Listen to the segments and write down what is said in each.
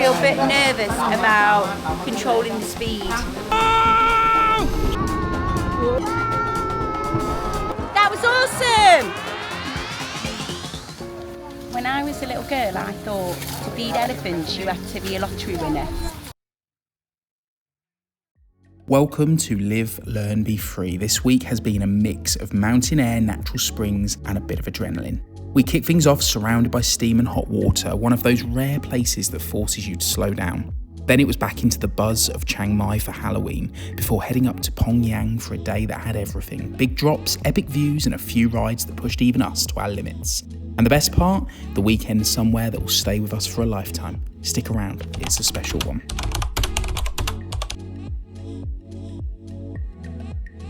feel a bit nervous about controlling the speed. That was awesome! When I was a little girl, I thought to feed elephants you had to be a lottery winner. Welcome to Live, Learn, Be Free. This week has been a mix of mountain air, natural springs and a bit of adrenaline. We kick things off surrounded by steam and hot water, one of those rare places that forces you to slow down. Then it was back into the buzz of Chiang Mai for Halloween, before heading up to PongYang for a day that had everything. Big drops, epic views and a few rides that pushed even us to our limits. And the best part? The weekend somewhere that will stay with us for a lifetime. Stick around, it's a special one.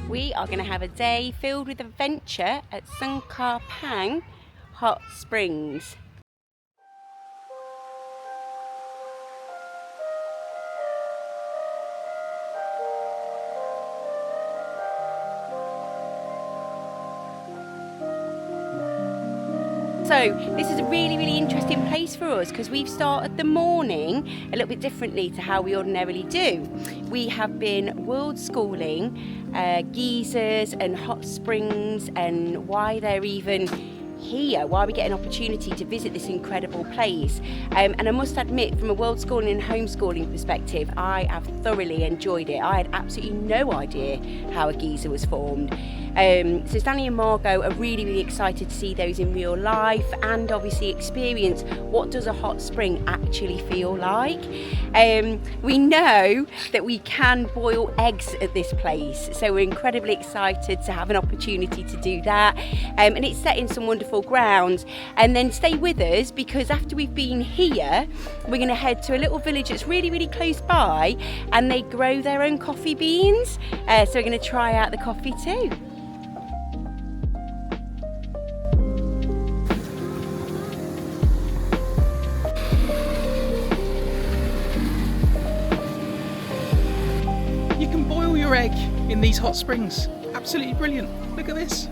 We are going to have a day filled with adventure at Pong Hot Springs. So this is a really interesting place for us because we've started the morning a little bit differently to how we ordinarily do. We have been world schooling geysers and hot springs and why they're even here, why we get an opportunity to visit this incredible place. And I must admit, from a world schooling and homeschooling perspective, I have thoroughly enjoyed it. I had absolutely no idea how a geyser was formed. So Stanley and Margot are really excited to see those in real life and obviously experience what does a hot spring actually feel like. We know that we can boil eggs at this place, so we're incredibly excited to have an opportunity to do that. And it's set in some wonderful grounds. And then stay with us because after we've been here, we're going to head to a little village that's really close by, and they grow their own coffee beans. So we're going to try out the coffee too. You can boil your egg in these hot springs. Absolutely brilliant. Look at this.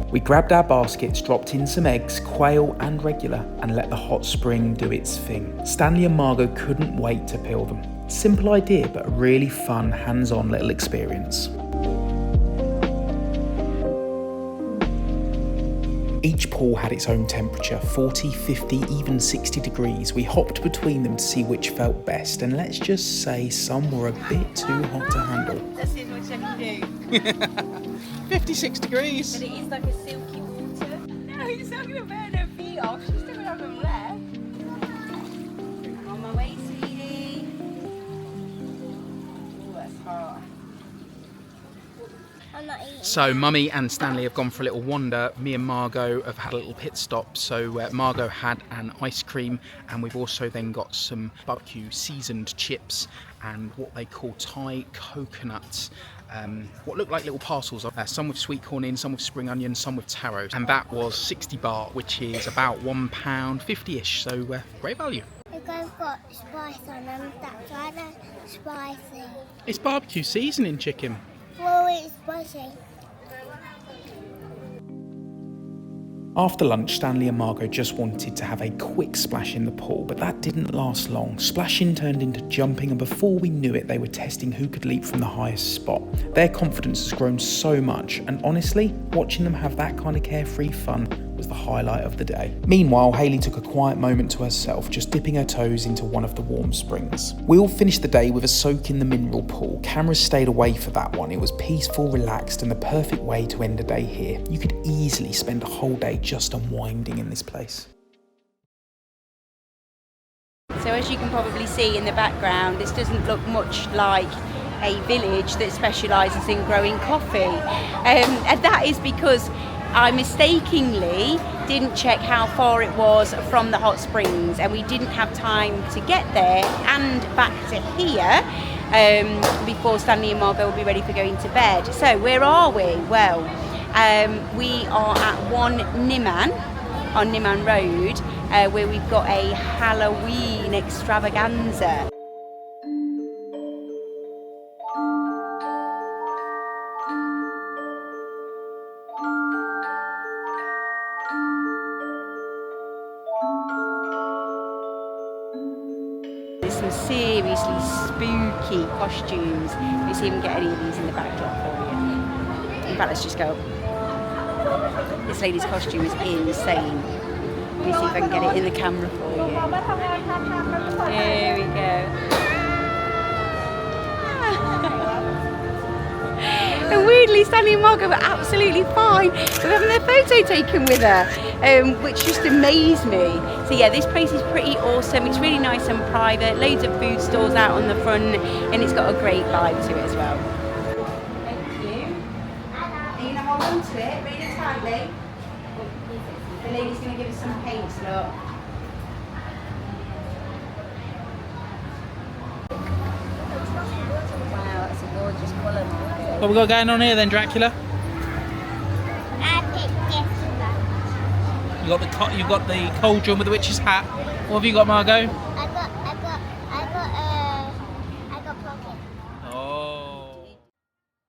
We grabbed our baskets, dropped in some eggs, quail and regular, and let the hot spring do its thing. Stanley and Margot couldn't wait to peel them. Simple idea, but a really fun, hands-on little experience. Each pool had its own temperature, 40, 50, even 60 degrees. We hopped between them to see which felt best, and let's just say some were a bit too hot to handle. That's as much as you do. 56 degrees. But it is like a silky water. No, it's not going to burn her feet off. She's still going to have them left. On my way, sweetie. Oh, that's hot. So Mummy and Stanley have gone for a little wander. Me and Margot have had a little pit stop. So Margot had an ice cream, and we've also then got some barbecue seasoned chips and what they call Thai coconuts. What look like little parcels, some with sweet corn in, some with spring onion, some with taro. And that was 60 baht, which is about £1.50-ish, so great value. You guys got spice on them, that's why they're spicy. It's barbecue seasoning chicken. Well, it's spicy. After lunch, Stanley and Margot just wanted to have a quick splash in the pool, but that didn't last long. Splashing turned into jumping, and before we knew it, they were testing who could leap from the highest spot. Their confidence has grown so much, and honestly, watching them have that kind of carefree fun was the highlight of the day. Meanwhile, Hayley took a quiet moment to herself, just dipping her toes into one of the warm springs. We all finished the day with a soak in the mineral pool. Cameras stayed away for that one. It was peaceful, relaxed, and the perfect way to end a day here. You could easily spend a whole day just unwinding in this place. So as you can probably see in the background, this doesn't look much like a village that specialises in growing coffee. And that is because I mistakenly didn't check how far it was from the hot springs, and we didn't have time to get there and back to here before Stanley and Margot will be ready for going to bed. So where are we? Well, we are at One Nimman on Nimman Road, where we've got a Halloween extravaganza. some seriously spooky costumes. Let's see if we can get any of these in the backdrop for you. In fact, let's just go. This lady's costume is insane. Let me see if I can get it in the camera for you. There we go. And weirdly, Stanley and Margot were absolutely fine with having their photo taken with her, which just amazed me. So yeah, this place is pretty awesome. It's really nice and private. Loads of food stalls out on the front, and it's got a great vibe to it as well. Thank you. Are you gonna hold on to it really tightly? The lady's gonna give us some paints, look. Wow, that's a gorgeous colour. What we got going on here then, Dracula? I picked this one. You got the cauldron with the witch's hat. What have you got, Margot? I got pocket. Oh.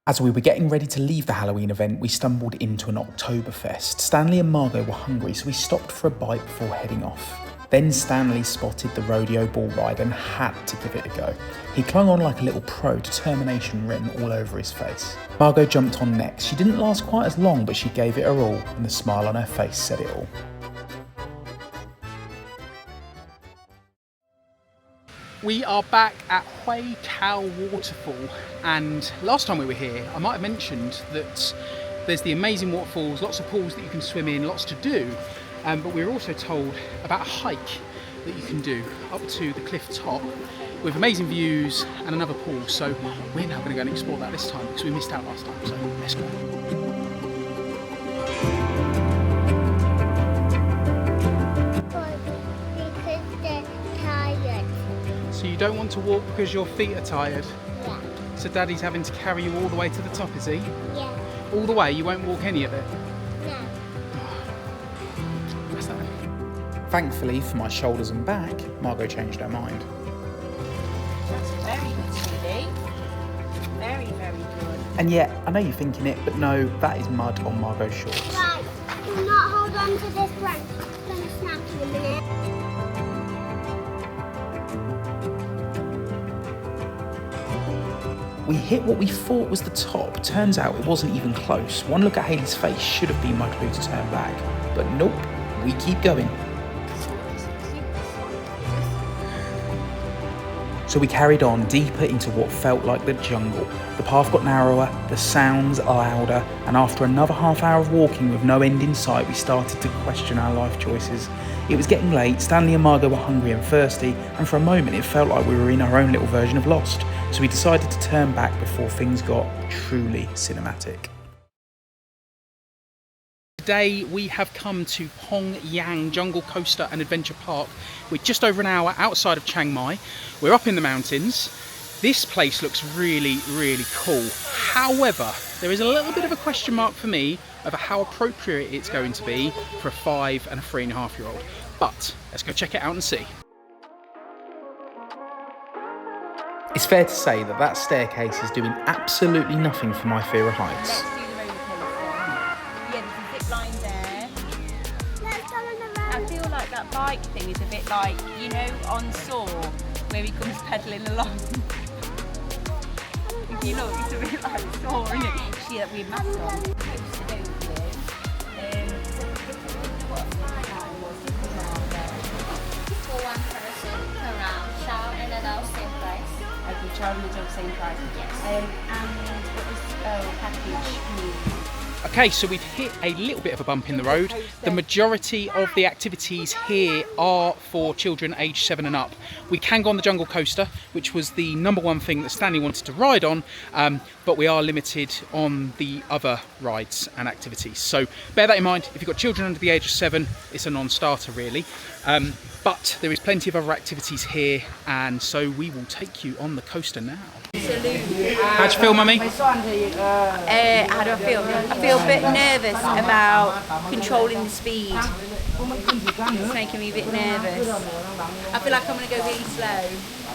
As we were getting ready to leave the Halloween event, we stumbled into an Oktoberfest. Stanley and Margot were hungry, so we stopped for a bite before heading off. Then Stanley spotted the rodeo bull ride and had to give it a go. He clung on like a little pro, determination written all over his face. Margot jumped on next. She didn't last quite as long, but she gave it her all, and the smile on her face said it all. We are back at Huay Keaw Waterfall, and last time we were here I might have mentioned that there's the amazing waterfalls, lots of pools that you can swim in, lots to do, but we were also told about a hike that you can do up to the cliff top with amazing views and another pool. So we're now going to go and explore that this time because we missed out last time, so let's go. Because they're tired. So you don't want to walk because your feet are tired? Yeah. So Daddy's having to carry you all the way to the top, is he? Yeah. All the way? You won't walk any of it? No. What's that? Thankfully for my shoulders and back, Margot changed her mind. That's very good, Stevie. Very, very good. And yet, I know you're thinking it, but no, that is mud on Margot's shorts. Right. Do not hold on to this branch. It's going to snap in a minute. We hit what we thought was the top. Turns out it wasn't even close. One look at Hayley's face should have been my clue to turn back. But nope, we keep going. So we carried on deeper into what felt like the jungle. The path got narrower, the sounds louder, and after another half hour of walking with no end in sight, we started to question our life choices. It was getting late, Stanley and Margot were hungry and thirsty, and for a moment it felt like we were in our own little version of Lost. So we decided to turn back before things got truly cinematic. Today we have come to PongYang Jungle Coaster and Adventure Park. We're just over an hour outside of Chiang Mai. We're up in the mountains. This place looks really, really cool. However, there is a little bit of a question mark for me over how appropriate it's going to be for a 5 and a 3.5-year-old. But let's go check it out and see. It's fair to say that that staircase is doing absolutely nothing for my fear of heights. Let's do the roller coaster. Yeah, there's a zip line there. Let's go on the road. I feel like that bike thing is a bit like, you know, on Saw, where he comes pedalling along. If you look, it's a bit like Saw, isn't it? See that weird mask on. Coaster, don't you? For one person per round, child and adult same price. Okay, child and adult same price. Yes. And what was package mean? Okay, so we've hit a little bit of a bump in the road. The majority of the activities here are for children aged 7 and up. We can go on the jungle coaster, which was the #1 thing that Stanley wanted to ride on, but we are limited on the other rides and activities. So bear that in mind. If you've got children under the age of 7, it's a non-starter really. But there is plenty of other activities here, and so we will take you on the coaster now. How'd you feel, Mummy? How do I feel? I feel a bit nervous about controlling the speed. It's making me a bit nervous. I feel like I'm going to go really slow.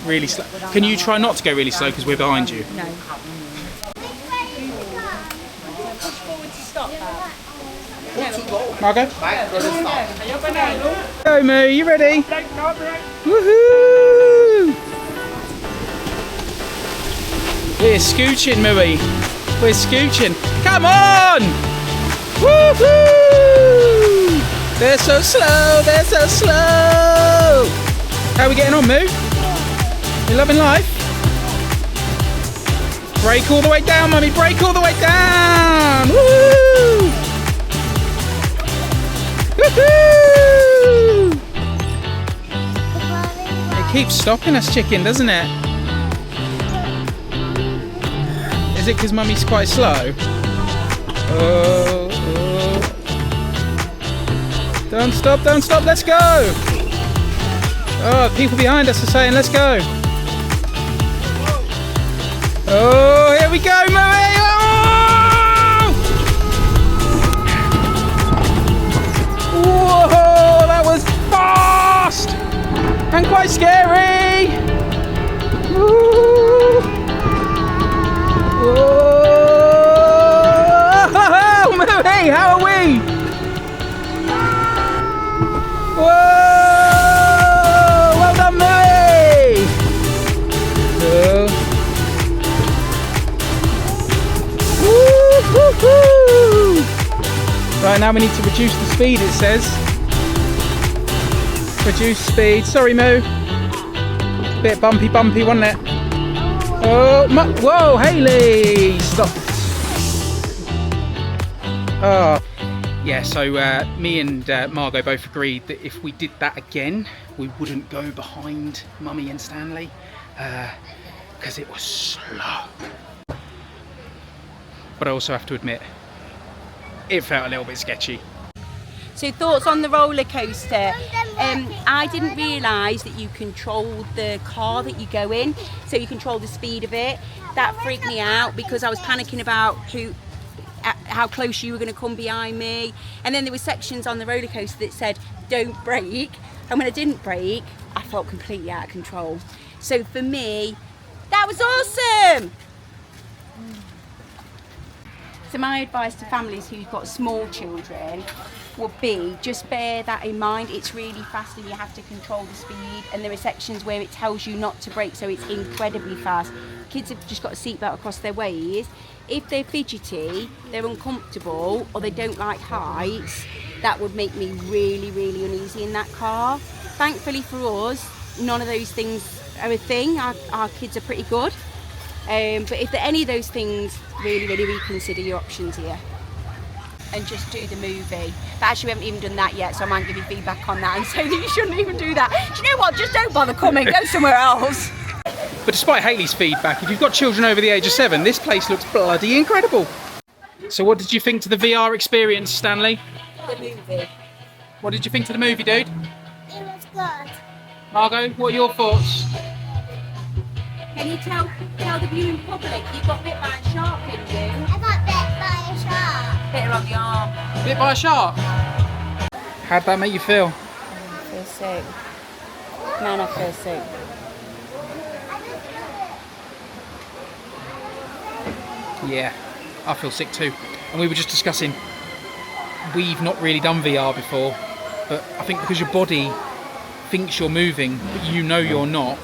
Really slow. Can you try not to go really slow because we're behind you? No. Push forward to stop that. Margot? Go, Moo, you ready? Woohoo! We're scooching, Mui. We're scooching. Come on! Woohoo! They're so slow, they're so slow. How are we getting on, Moo? You loving life? Brake all the way down, Mummy. Brake all the way down. Woo! Woohoo! It keeps stopping us, chicken, doesn't it? Is it because Mummy's quite slow? Oh, oh. Don't stop, let's go! Oh, people behind us are saying, let's go. Oh, here we go, Mummy! Oh! Whoa, that was fast! And quite scary! Woo! Whoa! Mummy, how are we? Whoa! Well done, Mummy! Woo-hoo-hoo! Right, now we need to reduce the speed, it says. Reduce speed. Sorry, Moo. Bit bumpy, wasn't it? Oh, whoa, Hayley! Stop. Oh. Yeah, so me and Margot both agreed that if we did that again, we wouldn't go behind Mummy and Stanley, because it was slow. But I also have to admit, it felt a little bit sketchy. So thoughts on the roller coaster? I didn't realise that you control the car that you go in, so you control the speed of it. That freaked me out because I was panicking about how close you were going to come behind me. And then there were sections on the roller coaster that said don't brake, and when I didn't brake, I felt completely out of control. So for me, that was awesome. So my advice to families who've got small children would be just bear that in mind. It's really fast and you have to control the speed, and there are sections where it tells you not to brake, so it's incredibly fast. Kids have just got a seatbelt across their waist. If they're fidgety, they're uncomfortable, or they don't like heights, that would make me really, really uneasy in that car. Thankfully for us, none of those things are a thing. Our kids are pretty good. But if there are any of those things, really, really reconsider your options here. And just do the movie. But actually we haven't even done that yet, so I might give you feedback on that and say that you shouldn't even do that. Do you know what? Just don't bother coming, go somewhere else. But despite Hayley's feedback, if you've got children over the age of 7, this place looks bloody incredible. So what did you think to the VR experience, Stanley? The movie. What did you think to the movie, dude? It was good. Margot, what are your thoughts? Can you tell the viewing public you got bit by a shark, didn't you? I got bit by a shark. Bit her on the arm. Bit by a shark? How'd that make you feel? I feel sick. Man, I feel sick. Yeah, I feel sick too. And we were just discussing, we've not really done VR before, but I think because your body thinks you're moving, but you know you're not,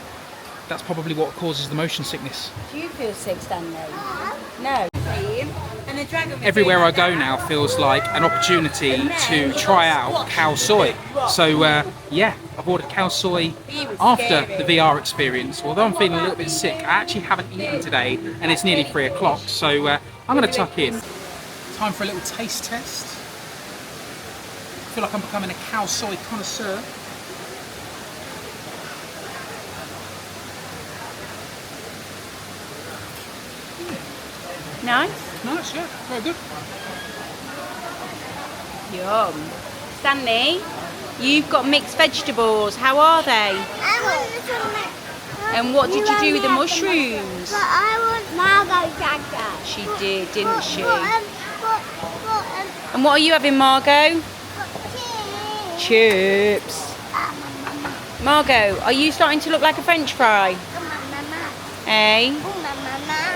that's probably what causes the motion sickness. Do you feel sick, Stanley? No. And the dragon. Everywhere I go now feels like an opportunity to try out khao soi. So yeah, I've ordered khao soi after the VR experience. Although I'm feeling a little bit sick, I actually haven't eaten today and it's nearly 3 o'clock. So I'm going to tuck in. Time for a little taste test. I feel like I'm becoming a khao soi connoisseur. Nice. Nice, yeah, very good. Yum. Stanley, you've got mixed vegetables. How are they? I want little mix. And what did you do with the mushrooms? But I want Margot Dada. She did, didn't she? But, And what are you having, Margot? cheese. Chips. Margot, are you starting to look like a French fry? Eh?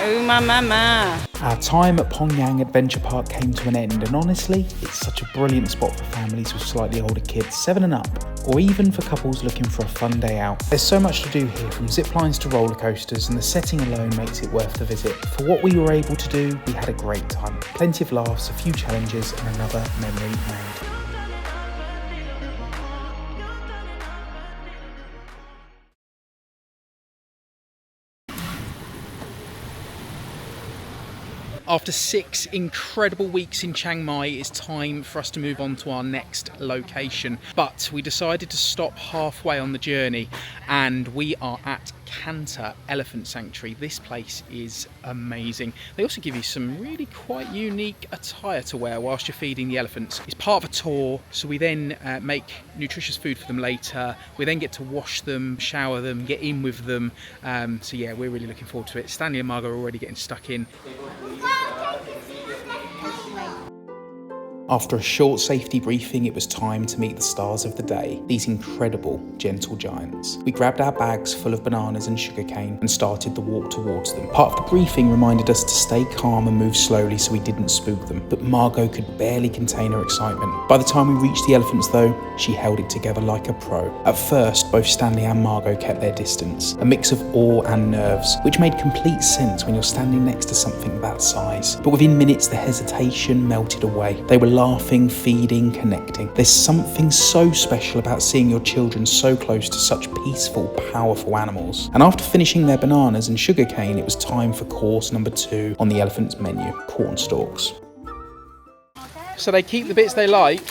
Oh, my mama. Our time at Pong Yang Adventure Park came to an end, and honestly, it's such a brilliant spot for families with slightly older kids, 7 and up. or even for couples looking for a fun day out. There's so much to do here, from zip lines to roller coasters, and the setting alone makes it worth the visit. For what we were able to do, we had a great time. Plenty of laughs, a few challenges, and another memory made. After 6 incredible weeks in Chiang Mai, it's time for us to move on to our next location. But we decided to stop halfway on the journey, and we are at Kanta Elephant Sanctuary. This place is amazing. They also give you some really quite unique attire to wear whilst you're feeding the elephants. It's part of a tour, so we then make nutritious food for them later. We then get to wash them, shower them, get in with them. So yeah, we're really looking forward to it. Stanley and Margot are already getting stuck in. After a short safety briefing, it was time to meet the stars of the day, these incredible gentle giants. We grabbed our bags full of bananas and sugarcane and started the walk towards them. Part of the briefing reminded us to stay calm and move slowly so we didn't spook them, but Margot could barely contain her excitement. By the time we reached the elephants though, she held it together like a pro. At first, both Stanley and Margot kept their distance, a mix of awe and nerves, which made complete sense when you're standing next to something that size. But within minutes, the hesitation melted away. They were laughing, feeding, connecting. There's something so special about seeing your children so close to such peaceful, powerful animals. And after finishing their bananas and sugarcane, it was time for course number 2 on the elephant's menu, corn stalks. So they keep the bits they like.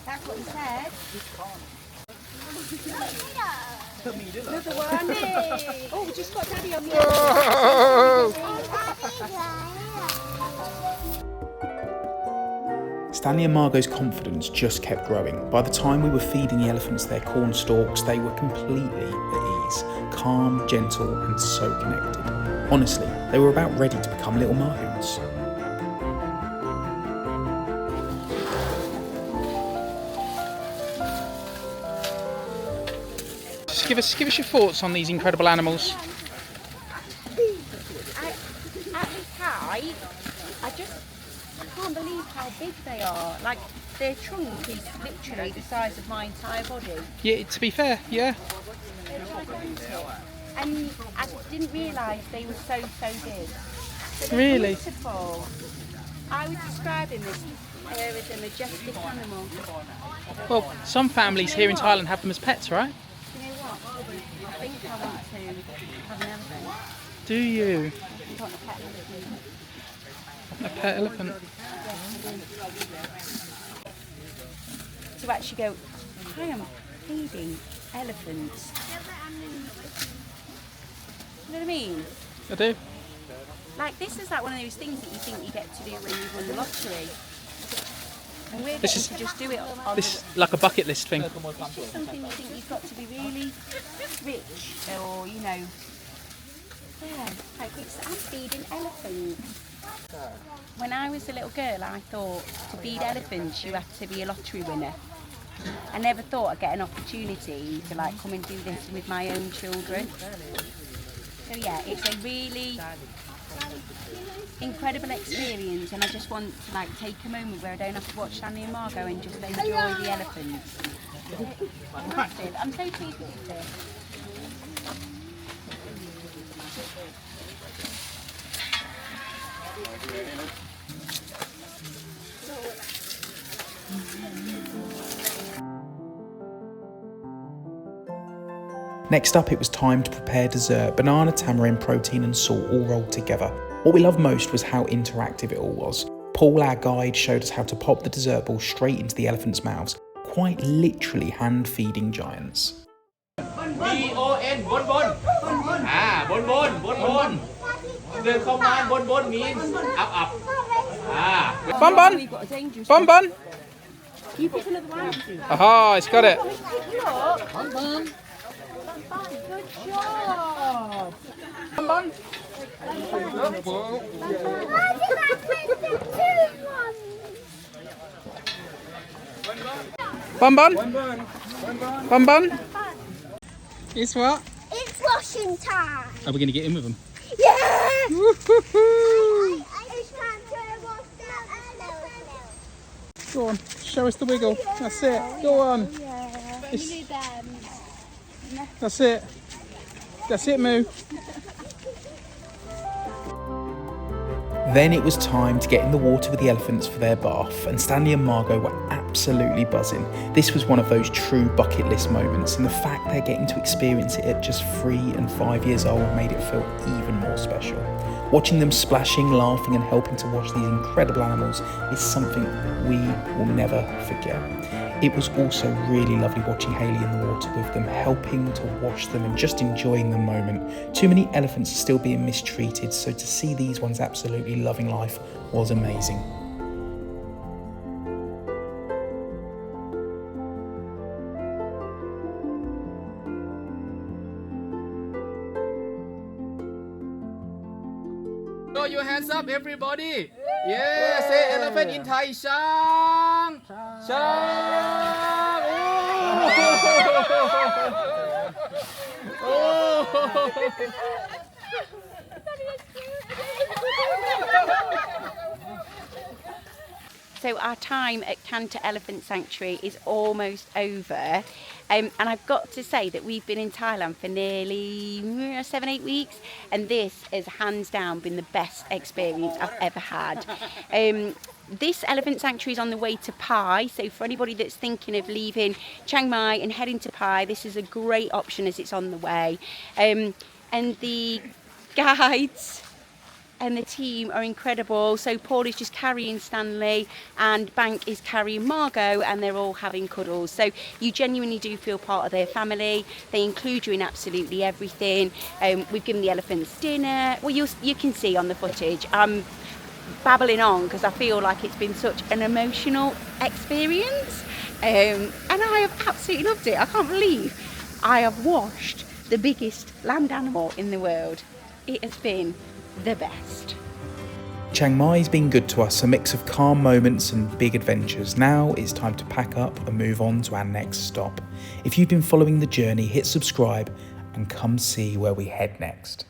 That's what he said. Another one. Oh, we just got Daddy on the Stanley and Margot's confidence just kept growing. By the time we were feeding the elephants their corn stalks, they were completely at ease, calm, gentle, and so connected. Honestly, they were about ready to become little mahouts. Just give us your thoughts on these incredible animals. At this height, I can't believe how big they are. Like, their trunk is literally the size of my entire body. Yeah, to be fair, yeah. They're gigantic. And I didn't realise they were so big. But they're Really? beautiful. I would describe them as a majestic animal. Well, some families here in Thailand have them as pets, right? You know what? I think I want to have an elephant. Do you? I want a pet elephant. A pet elephant? To actually go, I am feeding elephants. You know what I mean? I do. Like, this is like one of those things that you think you get to do when you win the lottery. And we're This getting is- to just do it on This is like a bucket list thing. it's just something you think you've got to be really rich or, you know. Yeah, like I'm feeding elephants. When I was a little girl, I thought to feed elephants you had to be a lottery winner. I never thought I'd get an opportunity to like come and do this with my own children. So yeah, it's a really incredible experience, and I just want to like take a moment where I don't have to watch Stanley and Margot and just enjoy the elephants. Massive. I'm so pleased with this. Next up, it was time to prepare dessert. Banana, tamarind, protein and salt all rolled together. What we loved most was how interactive it all was. Paul, our guide, showed us how to pop the dessert ball straight into the elephants' mouths, quite literally hand-feeding giants. B-O-N บนบนบนบน The command บนบน means up Bun bun! We've got a dangerous Bun bun! You pick another one. Aha, it's got it. Look. Bun bun. Good job. Bun bun! Bun bun! Bun bun! It's what? It's washing time. Are we going to get in with them? Yeah. Woo-hoo-hoo. It's time to wash the Go on, show us the wiggle. That's it. Go on. That's it. That's it, Moo. Then it was time to get in the water with the elephants for their bath, and Stanley and Margot were absolutely buzzing. This was one of those true bucket list moments, and the fact they're getting to experience it at just 3 and 5 years old made it feel even more special. Watching them splashing, laughing and helping to wash these incredible animals is something we will never forget. It was also really lovely watching Hayley in the water with them, helping to wash them and just enjoying the moment. Too many elephants are still being mistreated, so to see these ones absolutely loving life was amazing. Throw your hands up, everybody. Yeah, say elephant in Thai. Chiang. Chiang. Oh. So our time at Kanta Elephant Sanctuary is almost over. And I've got to say that we've been in Thailand for nearly 7-8 weeks, and this has hands down been the best experience I've ever had. This elephant sanctuary is on the way to Pai, so for anybody that's thinking of leaving Chiang Mai and heading to Pai, this is a great option as it's on the way. And the guides and the team are incredible. So Paul is just carrying Stanley and Bank is carrying Margot, and they're all having cuddles. So you genuinely do feel part of their family. They include you in absolutely everything. We've given the elephants dinner. Well, you can see on the footage. I'm babbling on because I feel like it's been such an emotional experience. And I have absolutely loved it. I can't believe I have washed the biggest land animal in the world. It has been the best. Chiang Mai's been good to us, a mix of calm moments and big adventures. Now it's time to pack up and move on to our next stop. If you've been following the journey, hit subscribe and come see where we head next.